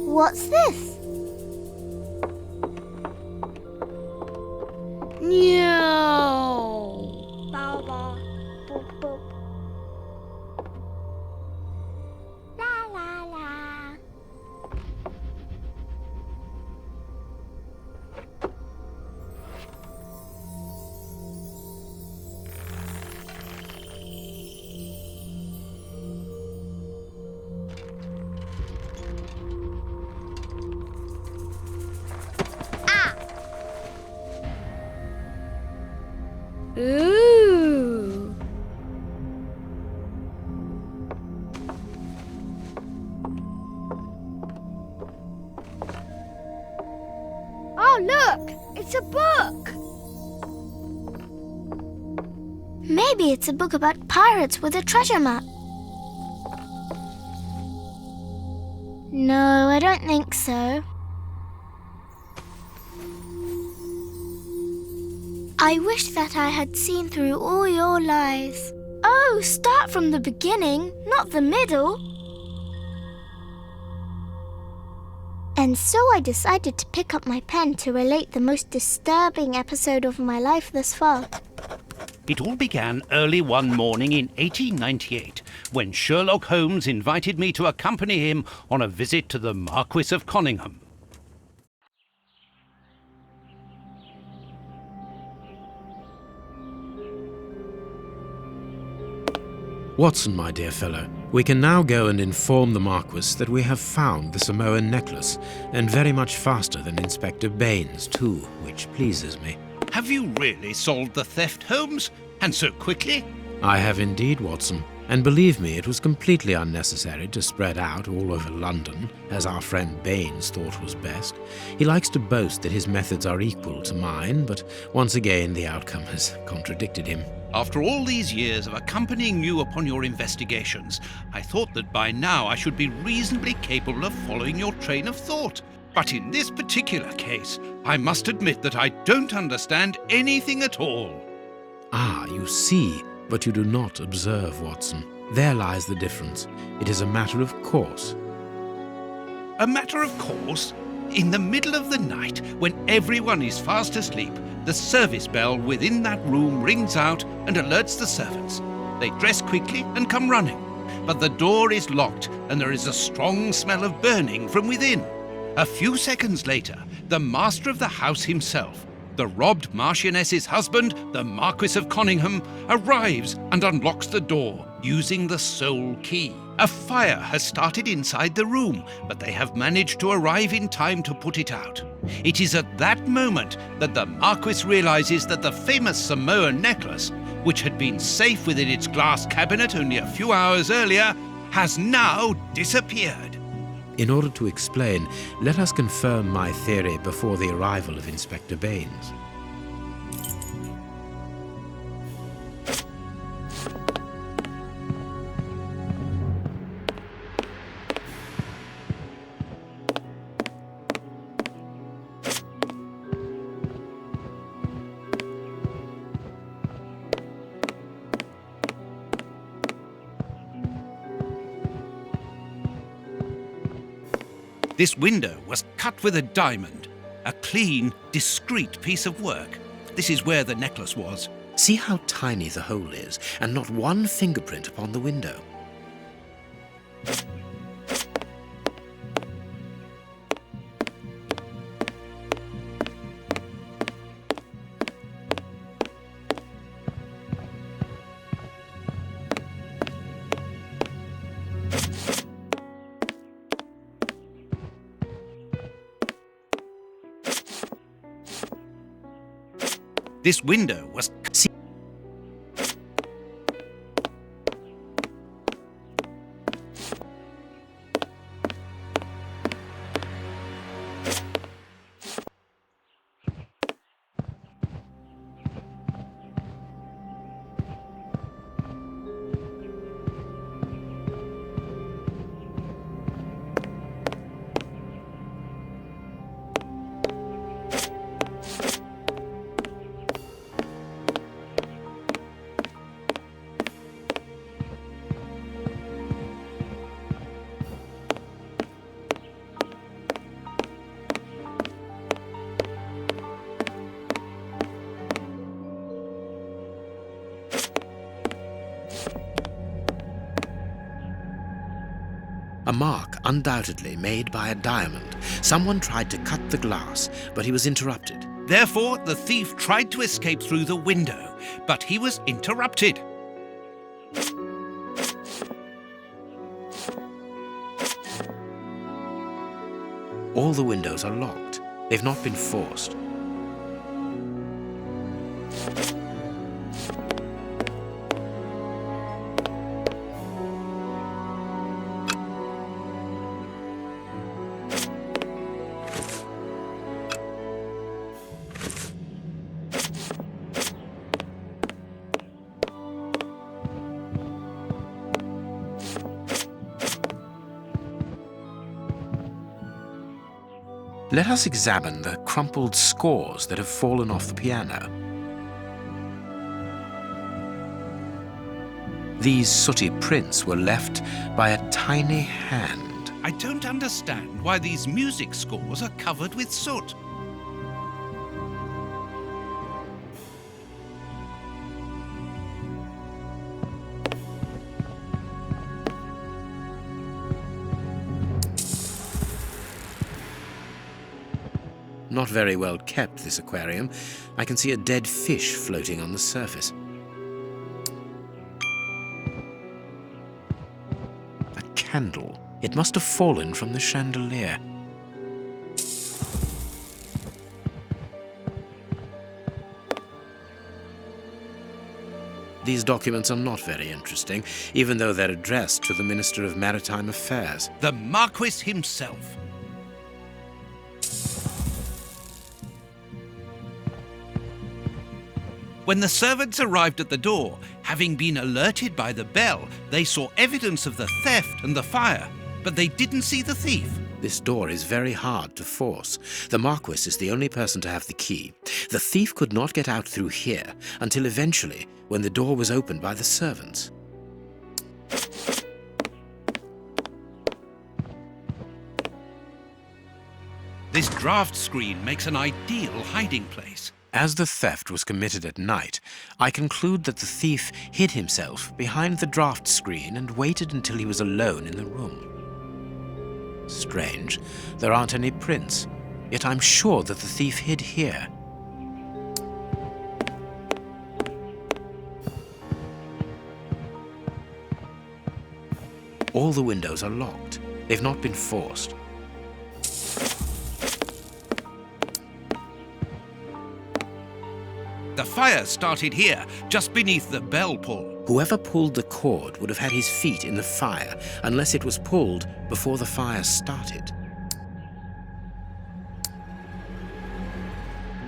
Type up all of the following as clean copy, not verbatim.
What's this? No. Boop, boop. La la la. Ooh. Oh, look! It's a book! Maybe it's a book about pirates with a treasure map. No, I don't think so. I wish that I had seen through all your lies. Oh, start from the beginning, not the middle. And so I decided to pick up my pen to relate the most disturbing episode of my life thus far. It all began early one morning in 1898, when Sherlock Holmes invited me to accompany him on a visit to the Marquis of Conyngham. Watson, my dear fellow, we can now go and inform the Marquis that we have found the Samoan necklace, and very much faster than Inspector Baines, too, which pleases me. Have you really solved the theft, Holmes? And so quickly? I have indeed, Watson. And believe me, it was completely unnecessary to spread out all over London, as our friend Baines thought was best. He likes to boast that his methods are equal to mine, but once again the outcome has contradicted him. After all these years of accompanying you upon your investigations, I thought that by now I should be reasonably capable of following your train of thought. But in this particular case, I must admit that I don't understand anything at all. Ah, you see, but you do not observe, Watson. There lies the difference. It is a matter of course. A matter of course? In the middle of the night, when everyone is fast asleep, the service bell within that room rings out and alerts the servants. They dress quickly and come running, but the door is locked and there is a strong smell of burning from within. A few seconds later, the master of the house himself, the robbed Marchioness's husband, the Marquis of Conyngham, arrives and unlocks the door using the sole key. A fire has started inside the room, but they have managed to arrive in time to put it out. It is at that moment that the Marquis realizes that the famous Samoan necklace, which had been safe within its glass cabinet only a few hours earlier, has now disappeared. In order to explain, let us confirm my theory before the arrival of Inspector Baines. This window was cut with a diamond, a clean, discreet piece of work. This is where the necklace was. See how tiny the hole is, and not one fingerprint upon the window. This window was... mark undoubtedly made by a diamond. Someone tried to cut the glass, but he was interrupted. Therefore, the thief tried to escape through the window, but he was interrupted. All the windows are locked. They've not been forced. Let us examine the crumpled scores that have fallen off the piano. These sooty prints were left by a tiny hand. I don't understand why these music scores are covered with soot. Not very well kept, this aquarium. I can see a dead fish floating on the surface. A candle. It must have fallen from the chandelier. These documents are not very interesting, even though they're addressed to the Minister of Maritime Affairs. The Marquis himself. When the servants arrived at the door, having been alerted by the bell, they saw evidence of the theft and the fire, but they didn't see the thief. This door is very hard to force. The Marquis is the only person to have the key. The thief could not get out through here until eventually, when the door was opened by the servants. This draft screen makes an ideal hiding place. As the theft was committed at night, I conclude that the thief hid himself behind the draft screen and waited until he was alone in the room. Strange, there aren't any prints, yet I'm sure that the thief hid here. All the windows are locked. They've not been forced. The fire started here, just beneath the bell pull. Whoever pulled the cord would have had his feet in the fire, unless it was pulled before the fire started.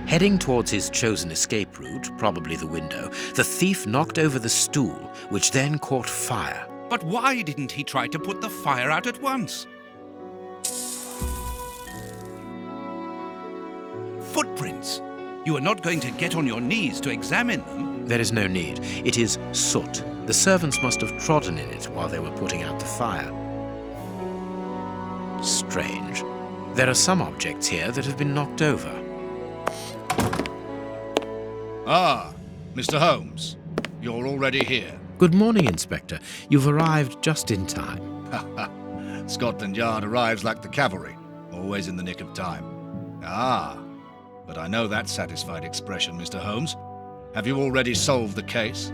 Heading towards his chosen escape route, probably the window, the thief knocked over the stool, which then caught fire. But why didn't he try to put the fire out at once? Footprints. You are not going to get on your knees to examine them. There is no need. It is soot. The servants must have trodden in it while they were putting out the fire. Strange. There are some objects here that have been knocked over. Ah, Mr. Holmes. You're already here. Good morning, Inspector. You've arrived just in time. Scotland Yard arrives like the cavalry, always in the nick of time. Ah, but I know that satisfied expression, Mr. Holmes. Have you already solved the case?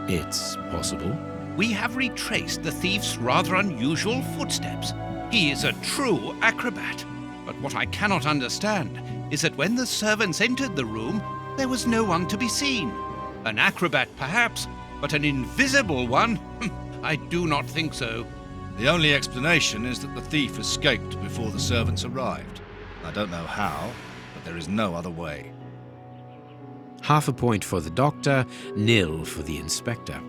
It's possible. We have retraced the thief's rather unusual footsteps. He is a true acrobat. But what I cannot understand is that when the servants entered the room, there was no one to be seen. An acrobat, perhaps, but an invisible one? I do not think so. The only explanation is that the thief escaped before the servants arrived. I don't know how, but there is no other way. Half a point for the doctor, nil for the inspector.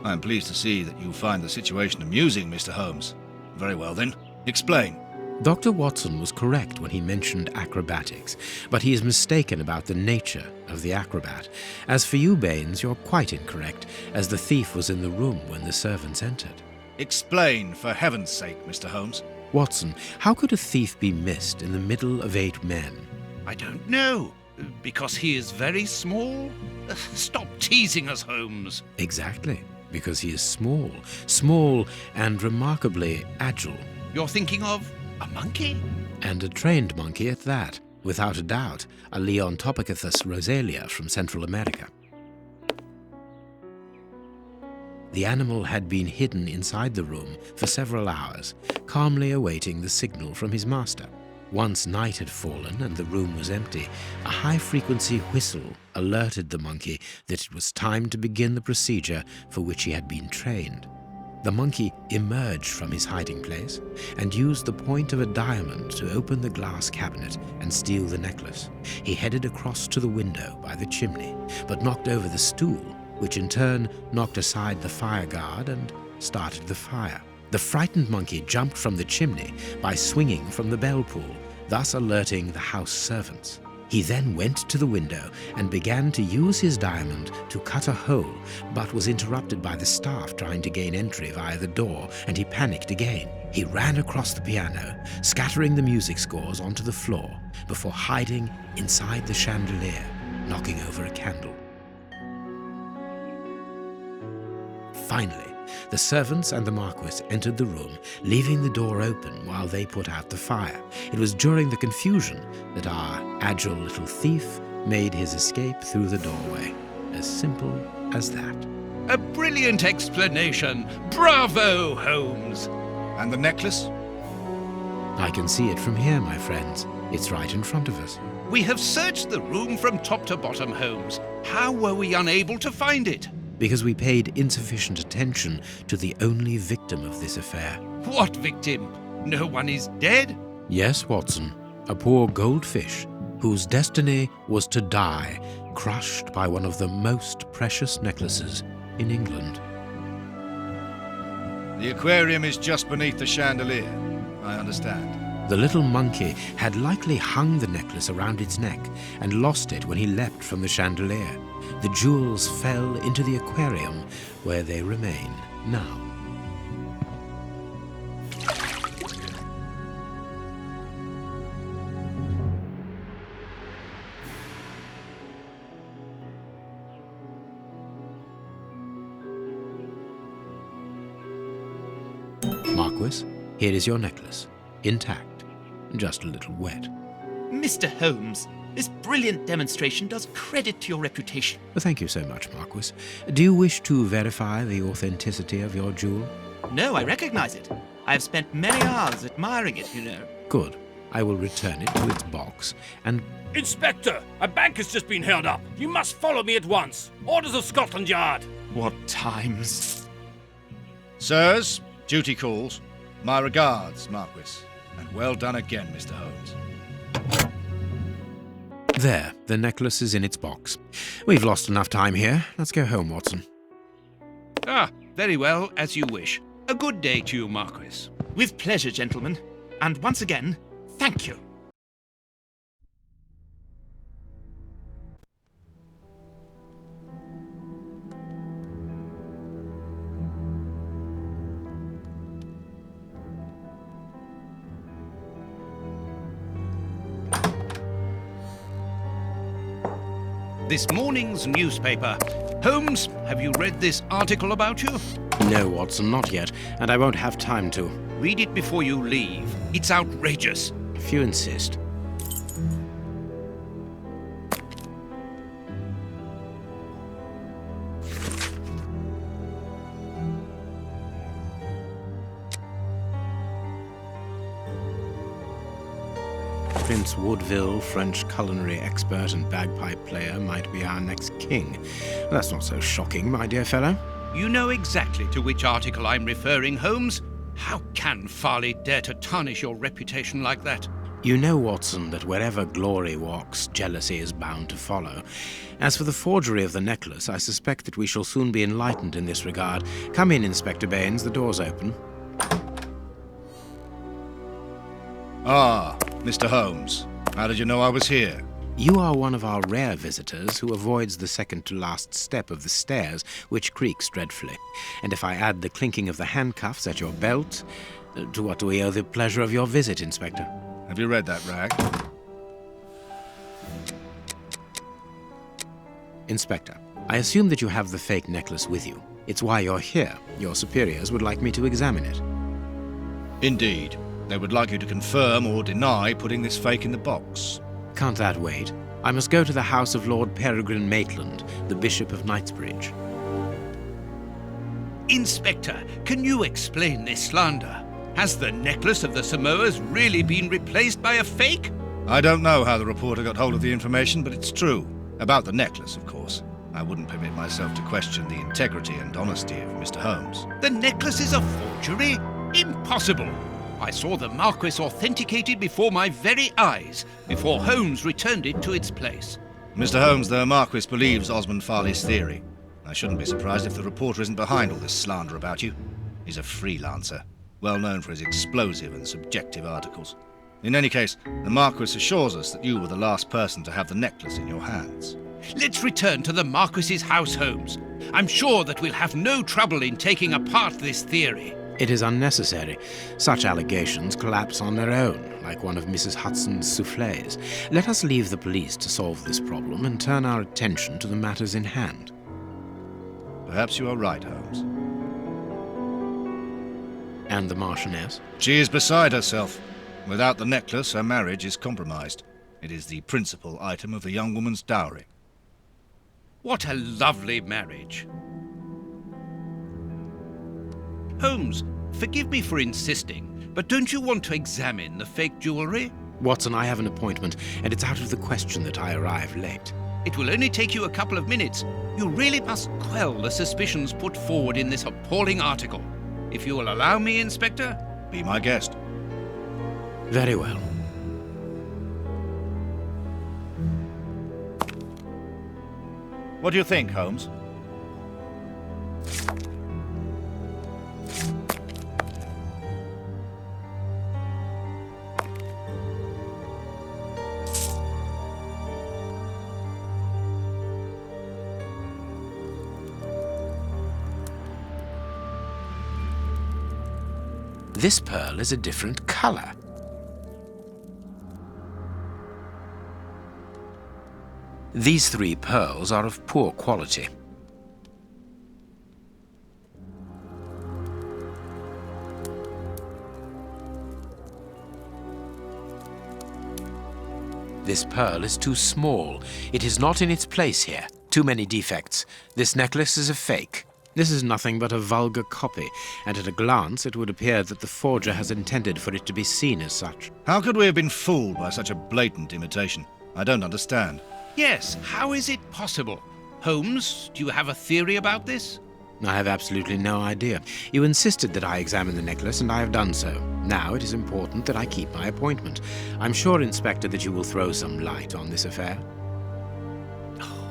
I am pleased to see that you find the situation amusing, Mr. Holmes. Very well then, explain. Dr. Watson was correct when he mentioned acrobatics, but he is mistaken about the nature of the acrobat. As for you, Baines, you're quite incorrect, as the thief was in the room when the servants entered. Explain, for heaven's sake, Mr. Holmes. Watson, how could a thief be missed in the middle of 8 men? I don't know. Because he is very small? Stop teasing us, Holmes. Exactly. because he is small, small and remarkably agile. You're thinking of a monkey? And a trained monkey at that. Without a doubt, a Leontopithecus rosalia from Central America. The animal had been hidden inside the room for several hours, calmly awaiting the signal from his master. Once night had fallen and the room was empty, a high-frequency whistle alerted the monkey that it was time to begin the procedure for which he had been trained. The monkey emerged from his hiding place and used the point of a diamond to open the glass cabinet and steal the necklace. He headed across to the window by the chimney, but knocked over the stool, which in turn knocked aside the fire guard and started the fire. The frightened monkey jumped from the chimney by swinging from the bell pull, thus alerting the house servants. He then went to the window and began to use his diamond to cut a hole, but was interrupted by the staff trying to gain entry via the door, and he panicked again. He ran across the piano, scattering the music scores onto the floor, before hiding inside the chandelier, knocking over a candle. Finally, the servants and the Marquis entered the room, leaving the door open while they put out the fire. It was during the confusion that our agile little thief made his escape through the doorway. As simple as that. A brilliant explanation. Bravo, Holmes. And the necklace? I can see it from here, my friends. It's right in front of us. We have searched the room from top to bottom, Holmes. How were we unable to find it? Because we paid insufficient attention to the only victim of this affair. What victim? No one is dead? Yes, Watson, a poor goldfish whose destiny was to die, crushed by one of the most precious necklaces in England. The aquarium is just beneath the chandelier. I understand. The little monkey had likely hung the necklace around its neck and lost it when he leapt from the chandelier. The jewels fell into the aquarium, where they remain now. Marquis, here is your necklace, intact, just a little wet. Mr. Holmes, this brilliant demonstration does credit to your reputation. Thank you so much, Marquis. Do you wish to verify the authenticity of your jewel? No, I recognize it. I have spent many hours admiring it, you know. Good. I will return it to its box and... Inspector, a bank has just been held up. You must follow me at once. Orders of Scotland Yard. What times? Sirs, duty calls. My regards, Marquis. And well done again, Mr. Holmes. There, the necklace is in its box. We've lost enough time here. Let's go home, Watson. Ah, very well, as you wish. A good day to you, Marquis. With pleasure, gentlemen. And once again, thank you. This morning's newspaper. Holmes, have you read this article about you? No, Watson, not yet, and I won't have time to. Read it before you leave. It's outrageous. If you insist. Prince Woodville, French culinary expert and bagpipe player, might be our next king. That's not so shocking, my dear fellow. You know exactly to which article I'm referring, Holmes. How can Farley dare to tarnish your reputation like that? You know, Watson, that wherever glory walks, jealousy is bound to follow. As for the forgery of the necklace, I suspect that we shall soon be enlightened in this regard. Come in, Inspector Baines, the door's open. Ah, Mr. Holmes. How did you know I was here? You are one of our rare visitors who avoids the second-to-last step of the stairs, which creaks dreadfully. And if I add the clinking of the handcuffs at your belt, to what do we owe the pleasure of your visit, Inspector? Have you read that rag? Inspector, I assume that you have the fake necklace with you. It's why you're here. Your superiors would like me to examine it. Indeed. They would like you to confirm or deny putting this fake in the box. Can't that wait? I must go to the house of Lord Peregrine Maitland, the Bishop of Knightsbridge. Inspector, can you explain this slander? Has the necklace of the Samoas really been replaced by a fake? I don't know how the reporter got hold of the information, but it's true. About the necklace, of course. I wouldn't permit myself to question the integrity and honesty of Mr. Holmes. The necklace is a forgery? Impossible! I saw the Marquis authenticated before my very eyes, before Holmes returned it to its place. Mr. Holmes, the Marquis believes Osmond Farley's theory. I shouldn't be surprised if the reporter isn't behind all this slander about you. He's a freelancer, well known for his explosive and subjective articles. In any case, the Marquis assures us that you were the last person to have the necklace in your hands. Let's return to the Marquis's house, Holmes. I'm sure that we'll have no trouble in taking apart this theory. It is unnecessary. Such allegations collapse on their own, like one of Mrs. Hudson's soufflés. Let us leave the police to solve this problem and turn our attention to the matters in hand. Perhaps you are right, Holmes. And the Marchioness? She is beside herself. Without the necklace, her marriage is compromised. It is the principal item of the young woman's dowry. What a lovely marriage. Holmes, forgive me for insisting, but don't you want to examine the fake jewellery? Watson, I have an appointment, and it's out of the question that I arrive late. It will only take you a couple of minutes. You really must quell the suspicions put forward in this appalling article. If you will allow me, Inspector? Be my guest. Very well. What do you think, Holmes? This pearl is a different color. These 3 pearls are of poor quality. This pearl is too small. It is not in its place here. Too many defects. This necklace is a fake. This is nothing but a vulgar copy, and at a glance it would appear that the forger has intended for it to be seen as such. How could we have been fooled by such a blatant imitation? I don't understand. Yes, how is it possible? Holmes, do you have a theory about this? I have absolutely no idea. You insisted that I examine the necklace, and I have done so. Now it is important that I keep my appointment. I'm sure, Inspector, that you will throw some light on this affair.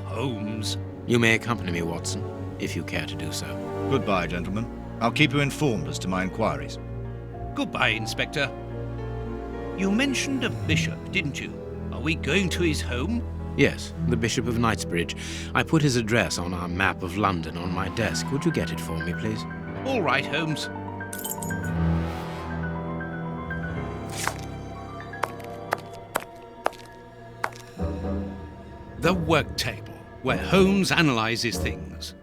Holmes. You may accompany me, Watson, if you care to do so. Goodbye, gentlemen. I'll keep you informed as to my inquiries. Goodbye, Inspector. You mentioned a bishop, didn't you? Are we going to his home? Yes, the Bishop of Knightsbridge. I put his address on our map of London on my desk. Would you get it for me, please? All right, Holmes. The work table, where Holmes analyzes things.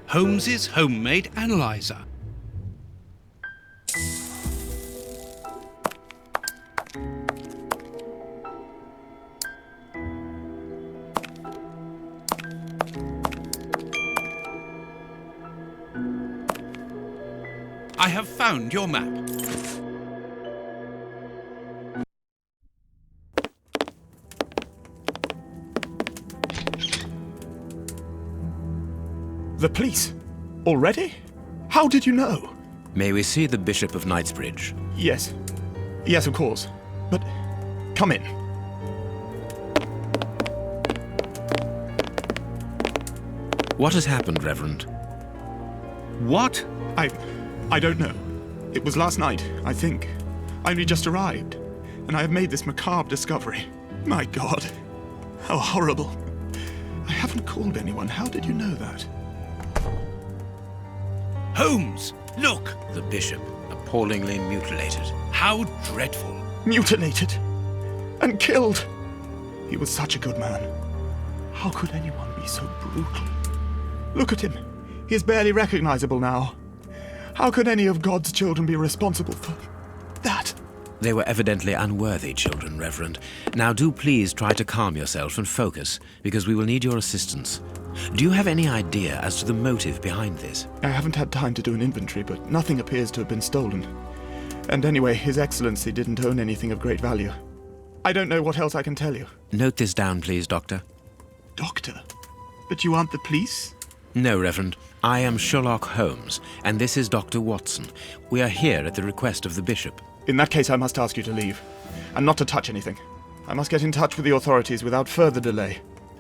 Holmes's homemade analyzer. I have found your map. The police? Already? How did you know? May we see the Bishop of Knightsbridge? Yes. Yes, of course. But come in. What has happened, Reverend? What? I don't know. It was last night, I think. I only just arrived, and I have made this macabre discovery. My God, how horrible. I haven't called anyone. How did you know that? Holmes, look! The Bishop, appallingly mutilated. How dreadful. Mutilated and killed. He was such a good man. How could anyone be so brutal? Look at him. He is barely recognizable now. How could any of God's children be responsible for that? They were evidently unworthy children, Reverend. Now do please try to calm yourself and focus, because we will need your assistance. Do you have any idea as to the motive behind this? I haven't had time to do an inventory, but nothing appears to have been stolen. And anyway, His Excellency didn't own anything of great value. I don't know what else I can tell you. Note this down, please, Doctor. Doctor? But you aren't the police? No, Reverend. I am Sherlock Holmes, and this is Dr. Watson. We are here at the request of the Bishop. In that case, I must ask you to leave, and not to touch anything. I must get in touch with the authorities without further delay.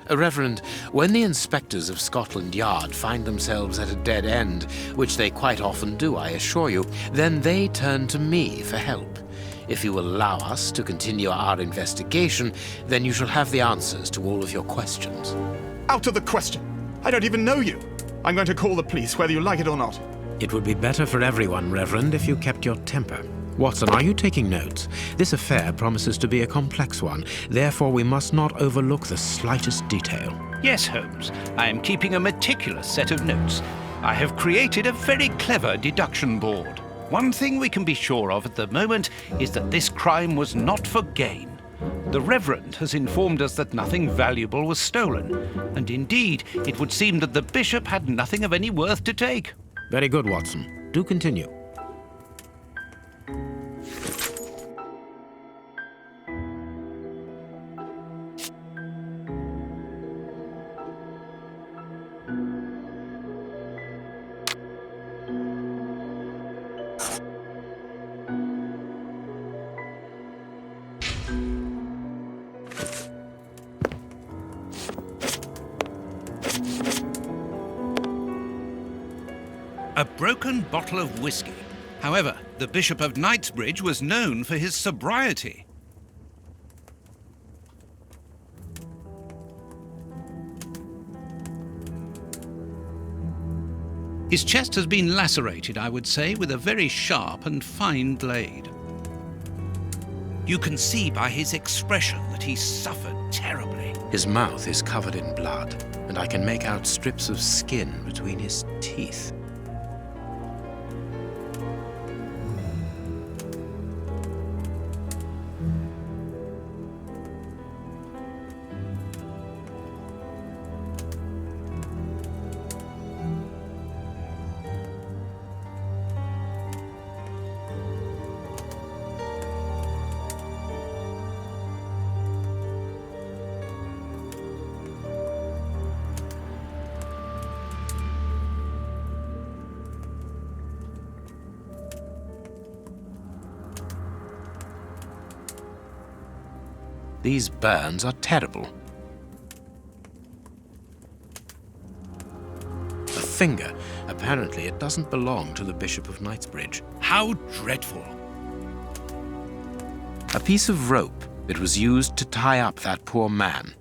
Reverend, when the inspectors of Scotland Yard find themselves at a dead end, which they quite often do, I assure you, then they turn to me for help. If you will allow us to continue our investigation, then you shall have the answers to all of your questions. Out of the question! I don't even know you! I'm going to call the police, whether you like it or not. It would be better for everyone, Reverend, if you kept your temper. Watson, are you taking notes? This affair promises to be a complex one. Therefore, we must not overlook the slightest detail. Yes, Holmes. I am keeping a meticulous set of notes. I have created a very clever deduction board. One thing we can be sure of at the moment is that this crime was not for gain. The Reverend has informed us that nothing valuable was stolen, and indeed, it would seem that the Bishop had nothing of any worth to take. Very good, Watson. Do continue. A broken bottle of whiskey. However, the Bishop of Knightsbridge was known for his sobriety. His chest has been lacerated, I would say, with a very sharp and fine blade. You can see by his expression that he suffered terribly. His mouth is covered in blood, and I can make out strips of skin between his teeth. These burns are terrible. A finger. Apparently it doesn't belong to the Bishop of Knightsbridge. How dreadful! A piece of rope that was used to tie up that poor man.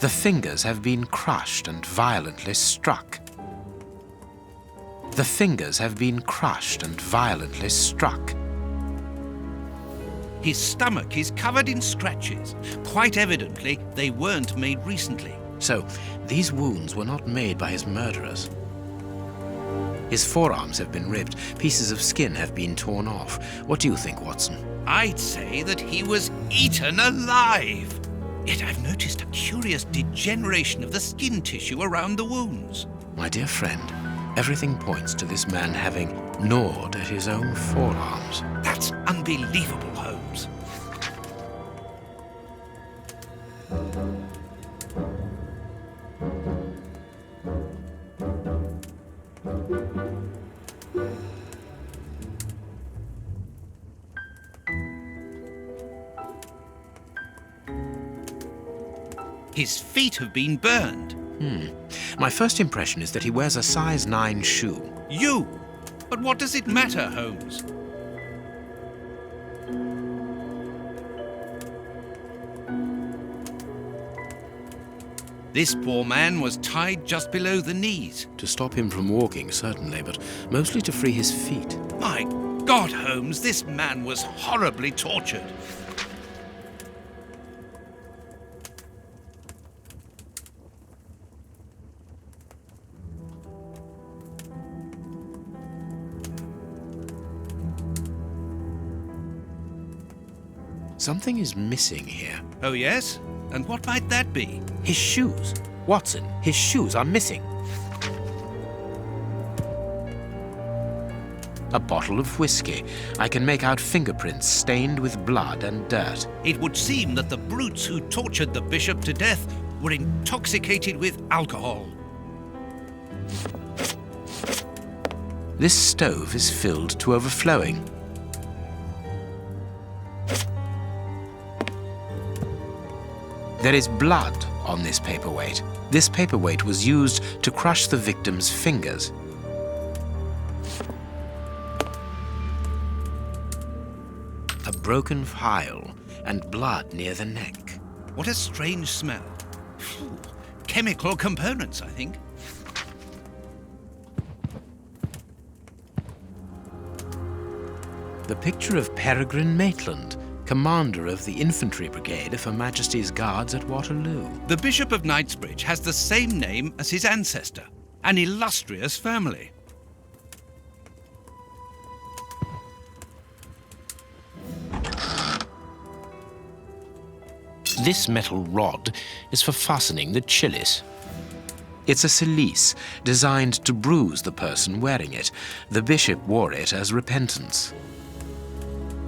The fingers have been crushed and violently struck. The fingers have been crushed and violently struck. His stomach is covered in scratches. Quite evidently, they weren't made recently. So, these wounds were not made by his murderers. His forearms have been ripped. Pieces of skin have been torn off. What do you think, Watson? I'd say that he was eaten alive. Yet I've noticed a curious degeneration of the skin tissue around the wounds. My dear friend, everything points to this man having gnawed at his own forearms. That's unbelievable, Holmes. His feet have been burned. My first impression is that he wears a size 9 shoe. You! But what does it matter, Holmes? This poor man was tied just below the knees. To stop him from walking, certainly, but mostly to free his feet. My God, Holmes, this man was horribly tortured. Something is missing here. Oh, yes? And what might that be? His shoes. Watson, his shoes are missing. A bottle of whiskey. I can make out fingerprints stained with blood and dirt. It would seem that the brutes who tortured the bishop to death were intoxicated with alcohol. This stove is filled to overflowing. There is blood on this paperweight. This paperweight was used to crush the victim's fingers. A broken phial and blood near the neck. What a strange smell. Phew. Chemical components, I think. The picture of Peregrine Maitland, commander of the infantry brigade of Her Majesty's Guards at Waterloo. The Bishop of Knightsbridge has the same name as his ancestor, an illustrious family. This metal rod is for fastening the chilies. It's a cilice designed to bruise the person wearing it. The bishop wore it as repentance.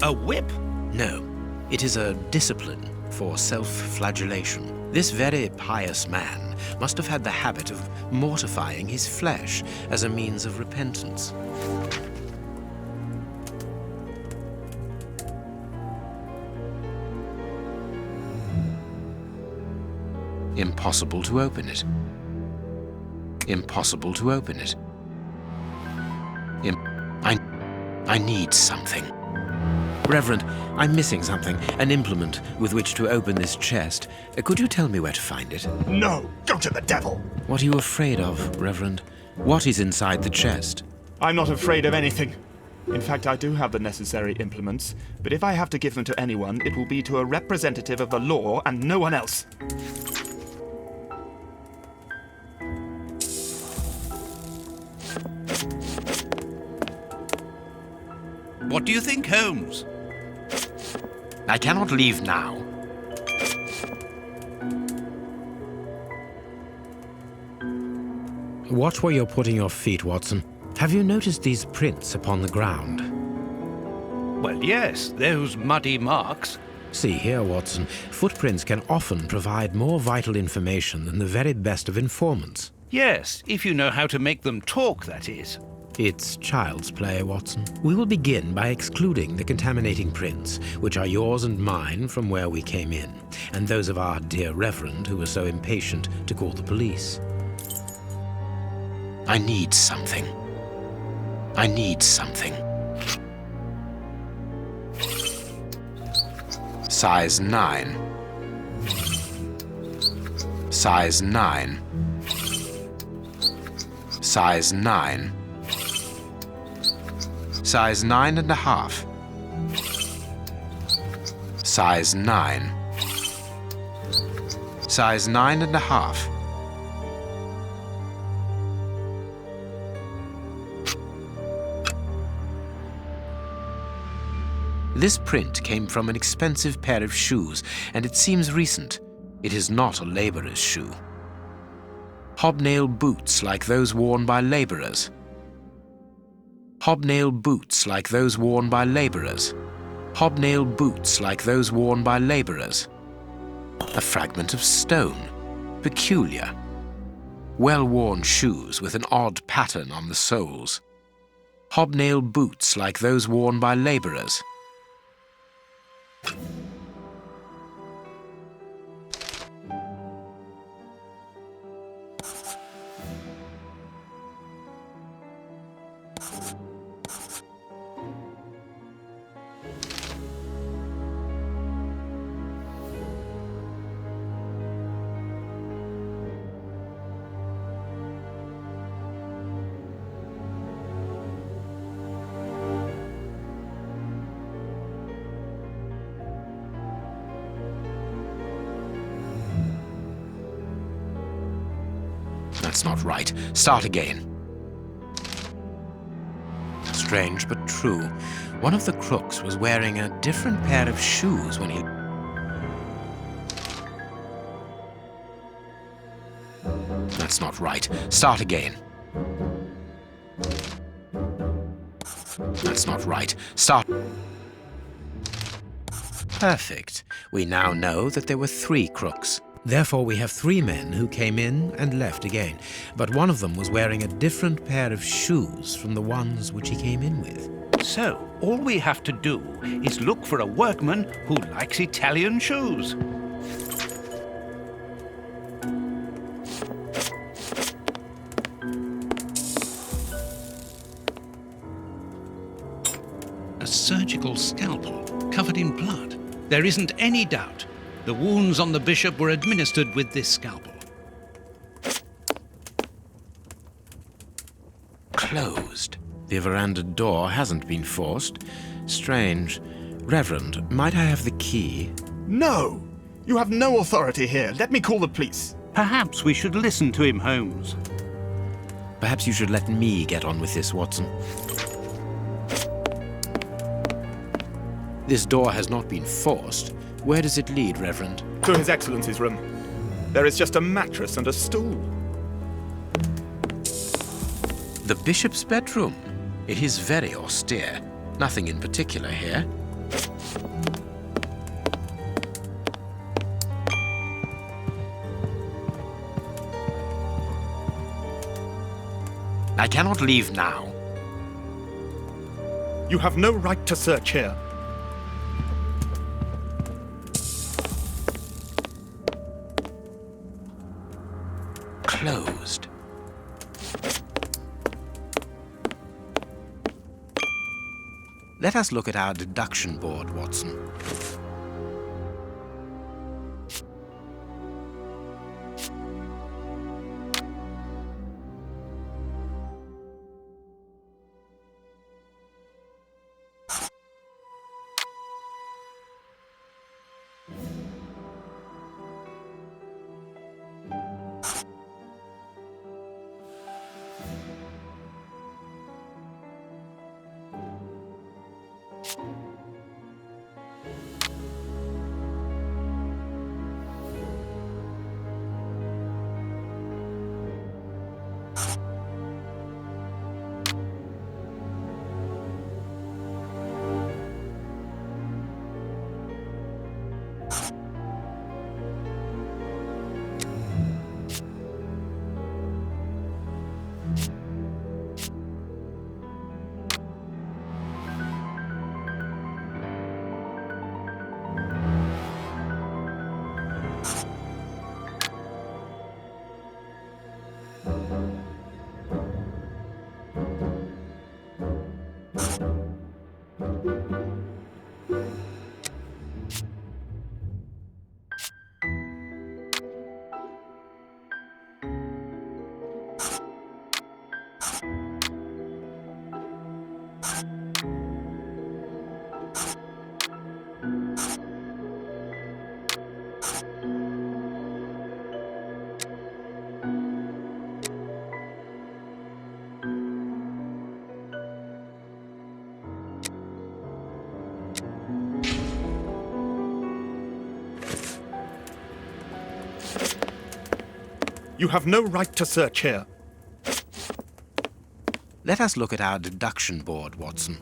A whip? No, it is a discipline for self-flagellation. This very pious man must have had the habit of mortifying his flesh as a means of repentance. Impossible to open it. Impossible to open it. I need something. Reverend, I'm missing something, an implement with which to open this chest. Could you tell me where to find it? No, go to the devil! What are you afraid of, Reverend? What is inside the chest? I'm not afraid of anything. In fact, I do have the necessary implements, but if I have to give them to anyone, it will be to a representative of the law and no one else. What do you think, Holmes? I cannot leave now. Watch where you're putting your feet, Watson. Have you noticed these prints upon the ground? Well, yes, those muddy marks. See here, Watson. Footprints can often provide more vital information than the very best of informants. Yes, if you know how to make them talk, that is. It's child's play, Watson. We will begin by excluding the contaminating prints, which are yours and mine from where we came in, and those of our dear Reverend who was so impatient to call the police. I need something. I need something. Size 9. Size 9. Size 9. Size 9.5. Size 9. Size 9.5. This print came from an expensive pair of shoes, and it seems recent. It is not a laborer's shoe. Hobnail boots like those worn by laborers. Hobnail boots like those worn by laborers. Hobnail boots like those worn by laborers. A fragment of stone. Peculiar. Well-worn shoes with an odd pattern on the soles. Hobnail boots like those worn by laborers. That's not right. Start again. Strange but true. One of the crooks was wearing a different pair of shoes when he... That's not right. Start again. That's not right. Start... Perfect. We now know that there were 3 crooks. Therefore, we have 3 men who came in and left again, but one of them was wearing a different pair of shoes from the ones which he came in with. So, all we have to do is look for a workman who likes Italian shoes. A surgical scalpel covered in blood. There isn't any doubt. The wounds on the bishop were administered with this scalpel. Closed. The veranda door hasn't been forced. Strange. Reverend, might I have the key? No! You have no authority here. Let me call the police. Perhaps we should listen to him, Holmes. Perhaps you should let me get on with this, Watson. This door has not been forced. Where does it lead, Reverend? To His Excellency's room. There is just a mattress and a stool. The bishop's bedroom. It is very austere. Nothing in particular here. I cannot leave now. You have no right to search here. Closed. Let us look at our deduction board, Watson. You have no right to search here. Let us look at our deduction board, Watson.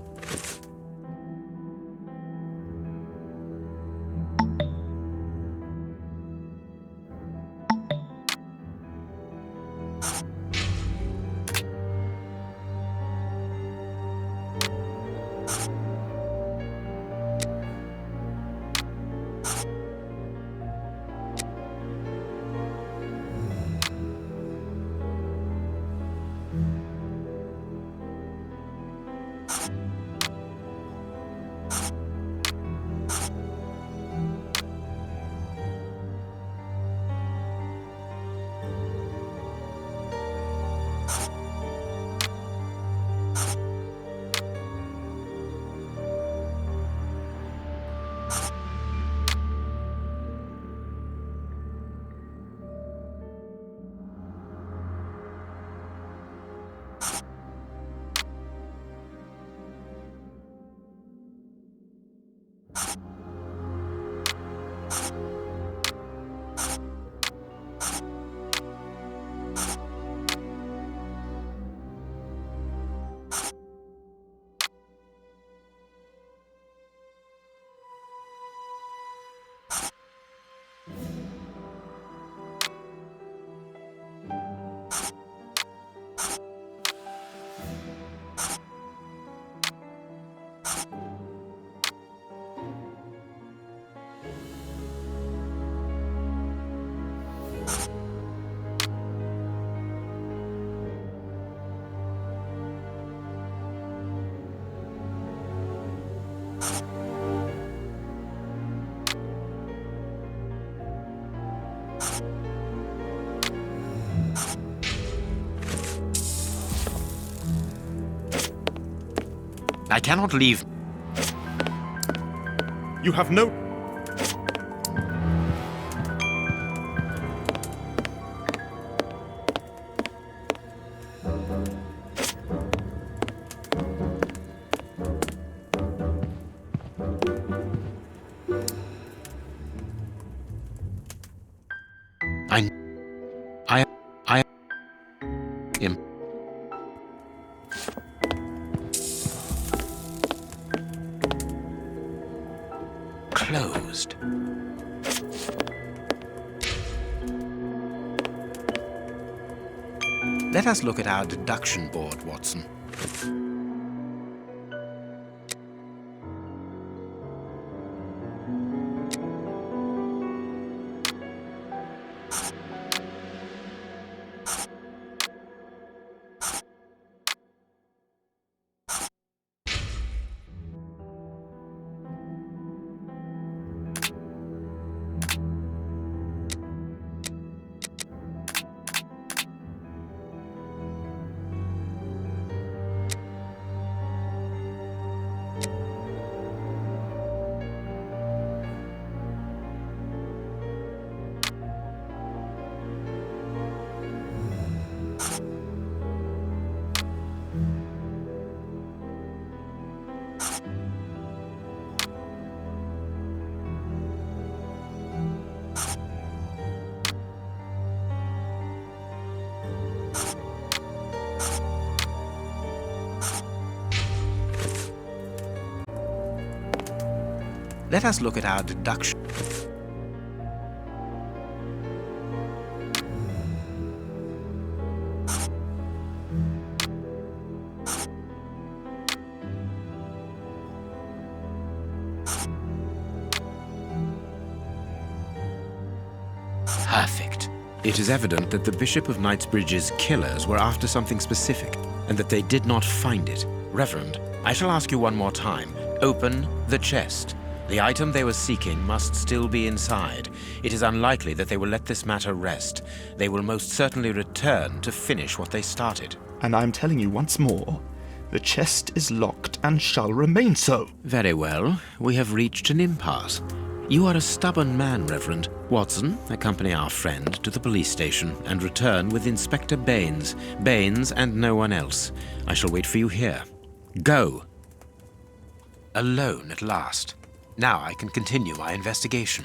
I cannot leave. You have no... I am closed. Let us look at our deduction board, Watson. Let us look at our deduction. Perfect. It is evident that the Bishop of Knightsbridge's killers were after something specific, and that they did not find it. Reverend, I shall ask you one more time. Open the chest. The item they were seeking must still be inside. It is unlikely that they will let this matter rest. They will most certainly return to finish what they started. And I'm telling you once more, the chest is locked and shall remain so. Very well. We have reached an impasse. You are a stubborn man, Reverend. Watson, accompany our friend to the police station and return with Inspector Baines. Baines and no one else. I shall wait for you here. Go. Alone at last. Now I can continue my investigation.